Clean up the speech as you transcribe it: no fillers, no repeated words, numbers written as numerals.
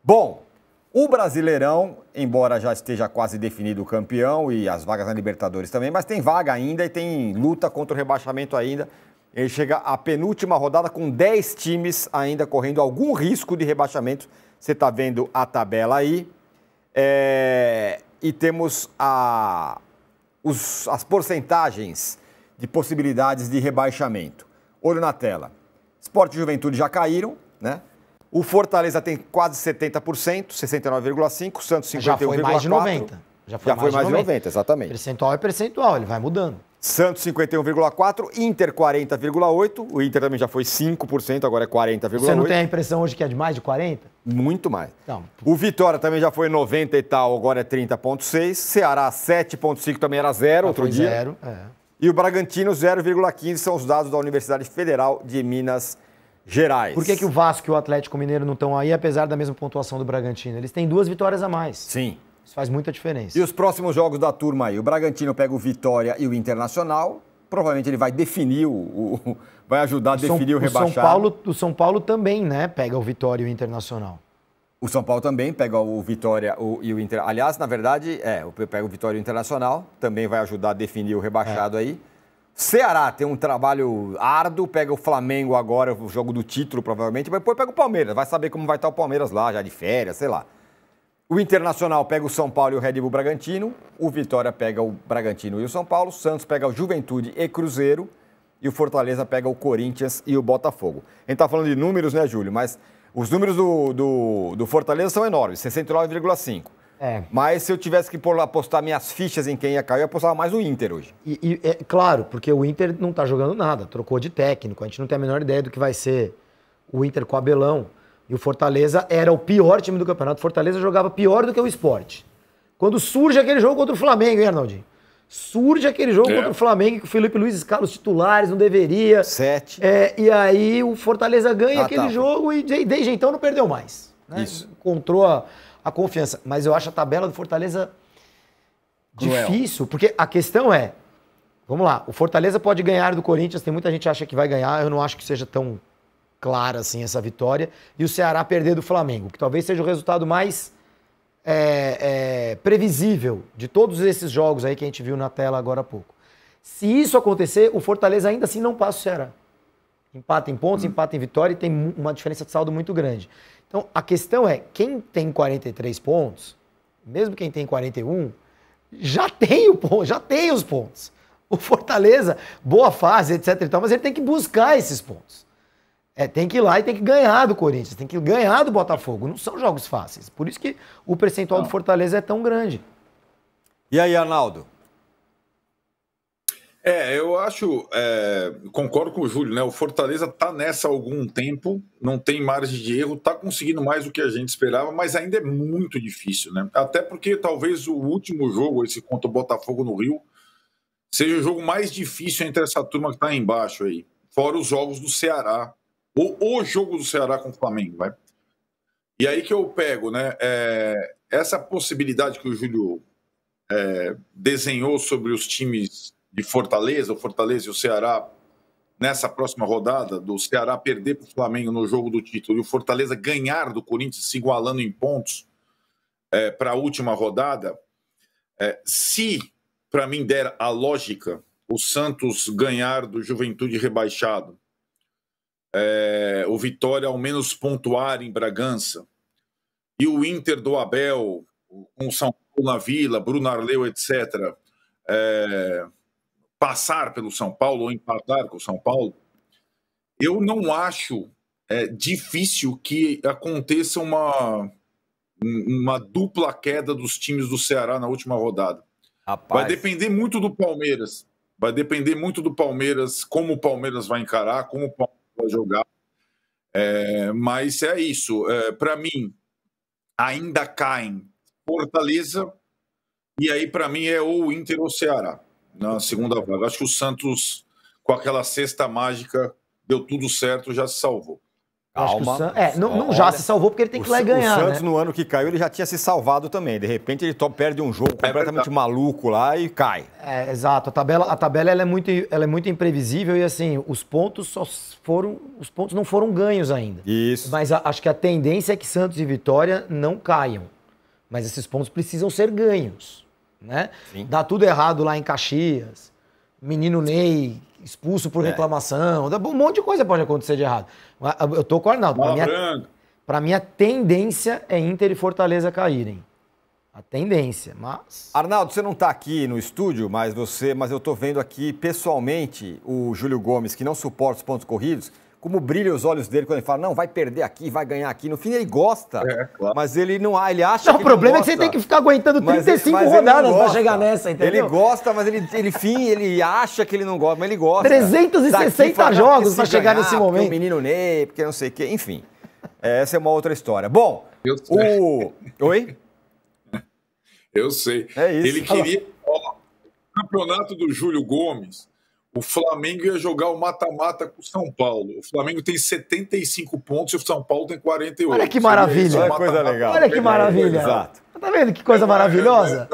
Bom, o Brasileirão, embora já esteja quase definido o campeão e as vagas na Libertadores também, mas tem vaga ainda e tem luta contra o rebaixamento ainda. Ele chega à penúltima rodada com 10 times ainda correndo algum risco de rebaixamento. Você está vendo a tabela aí. E temos as porcentagens de possibilidades de rebaixamento. Olho na tela. Sport e Juventude já caíram, né? O Fortaleza tem quase 70%, 69,5%, Santos 51,4%. Já foi mais de 90%. Já foi mais de 90%, exatamente. Percentual é percentual, ele vai mudando. Santos 51,4%, Inter 40,8%. O Inter também já foi 5%, agora é 40,8%. Você não tem a impressão hoje que é de mais de 40%? Muito mais. Não. O Vitória também já foi 90 e tal, agora é 30,6%. Ceará 7,5% também era 0 outro dia. 0, E o Bragantino 0,15% são os dados da Universidade Federal de Minas Gerais. Por que o Vasco e o Atlético Mineiro não estão aí, apesar da mesma pontuação do Bragantino? Eles têm 2 vitórias a mais. Sim. Isso faz muita diferença. E os próximos jogos da turma aí? O Bragantino pega o Vitória e o Internacional. Provavelmente ele vai definir vai ajudar a definir o rebaixado. O São Paulo também, né? Pega o Vitória e o Internacional. O São Paulo também pega o Vitória e o Inter. Aliás, na verdade, pega o Vitória e o Internacional. Também vai ajudar a definir o rebaixado aí. Ceará tem um trabalho árduo, pega o Flamengo agora, o jogo do título provavelmente, mas depois pega o Palmeiras. Vai saber como vai estar o Palmeiras lá, já de férias, sei lá. O Internacional pega o São Paulo e o Red Bull Bragantino. O Vitória pega o Bragantino e o São Paulo. O Santos pega o Juventude e Cruzeiro. E o Fortaleza pega o Corinthians e o Botafogo. A gente tá falando de números, né, Júlio? Mas os números do Fortaleza são enormes, 69,5%. Mas se eu tivesse que apostar minhas fichas em quem ia cair, eu apostava mais no Inter hoje. Claro, porque o Inter não tá jogando nada, trocou de técnico. A gente não tem a menor ideia do que vai ser o Inter com o Abelão. E o Fortaleza era o pior time do campeonato. O Fortaleza jogava pior do que o Sport. Quando surge aquele jogo contra o Flamengo, hein, Arnaldinho? Surge aquele jogo contra o Flamengo que o Felipe Luiz escala os titulares, não deveria. 7. E aí o Fortaleza ganha aquele jogo e desde então não perdeu mais. Né? Isso. Encontrou a confiança. Mas eu acho a tabela do Fortaleza difícil, porque a questão é, vamos lá, o Fortaleza pode ganhar do Corinthians, tem muita gente que acha que vai ganhar, eu não acho que seja tão clara assim essa vitória, e o Ceará perder do Flamengo, que talvez seja o resultado mais previsível de todos esses jogos aí que a gente viu na tela agora há pouco. Se isso acontecer, o Fortaleza ainda assim não passa o Ceará. Empata em pontos, empata em vitória e tem uma diferença de saldo muito grande. Então, a questão é, quem tem 43 pontos, mesmo quem tem 41, já tem os pontos. O Fortaleza, boa fase, etc e tal, mas ele tem que buscar esses pontos. Tem que ir lá e tem que ganhar do Corinthians, tem que ganhar do Botafogo. Não são jogos fáceis. Por isso que o percentual do Fortaleza é tão grande. E aí, Arnaldo? Eu acho, concordo com o Júlio, né? O Fortaleza está nessa há algum tempo, não tem margem de erro, está conseguindo mais do que a gente esperava, mas ainda é muito difícil, né? Até porque talvez o último jogo, esse contra o Botafogo no Rio, seja o jogo mais difícil entre essa turma que está aí embaixo aí, fora os jogos do Ceará, ou o jogo do Ceará com o Flamengo, vai. E aí que eu pego, né? Essa possibilidade que o Júlio desenhou sobre os times de Fortaleza, o Fortaleza e o Ceará, nessa próxima rodada, do Ceará perder para o Flamengo no jogo do título e o Fortaleza ganhar do Corinthians, se igualando em pontos para a última rodada, se, para mim, der a lógica, o Santos ganhar do Juventude rebaixado, o Vitória ao menos pontuar em Bragança, e o Inter do Abel, com o São Paulo na Vila, Bruno Arleu, etc., passar pelo São Paulo ou empatar com o São Paulo, eu não acho difícil que aconteça uma dupla queda dos times do Ceará na última rodada. Rapaz. Vai depender muito do Palmeiras. Vai depender muito do Palmeiras, como o Palmeiras vai encarar, como o Palmeiras vai jogar. Mas é isso. Para mim, ainda caem Fortaleza, e aí, para mim, é ou Inter ou Ceará na segunda vaga. Acho que o Santos, com aquela cesta mágica, deu tudo certo, já se salvou. Acho que o Calma. não já se salvou porque ele tem que ir lá e ganhar, O Santos, né? no ano que caiu, ele já tinha se salvado também. De repente, ele perde um jogo completamente maluco lá e cai. Exato. A tabela ela é muito imprevisível e assim, os pontos não foram ganhos ainda. Isso. Mas acho que a tendência é que Santos e Vitória não caiam. Mas esses pontos precisam ser ganhos, né? Sim. Dá tudo errado lá em Caxias. Menino Ney expulso por reclamação. Um monte de coisa pode acontecer de errado. Eu tô com o Arnaldo. Pra mim, a tendência é Inter e Fortaleza caírem. A tendência, mas... Arnaldo, você não está aqui no estúdio, mas eu estou vendo aqui pessoalmente o Júlio Gomes, que não suporta os pontos corridos, como brilha os olhos dele quando ele fala, não, vai perder aqui, vai ganhar aqui. No fim, ele gosta, claro. mas ele não ele acha que o problema é que você tem que ficar aguentando 35 rodadas para chegar nessa, entendeu? Ele gosta, mas ele acha que ele não gosta, mas ele gosta. 360 jogos para chegar nesse momento. O menino Ney, porque não sei o quê, enfim. Essa é uma outra história. Bom, Oi? Eu sei. É isso. Ele queria... o campeonato do Júlio Gomes, o Flamengo ia jogar o mata-mata com o São Paulo. O Flamengo tem 75 pontos e o São Paulo tem 48. Olha que maravilha. Olha que coisa legal. Olha que maravilha. Exato. Tá vendo que coisa maravilhosa?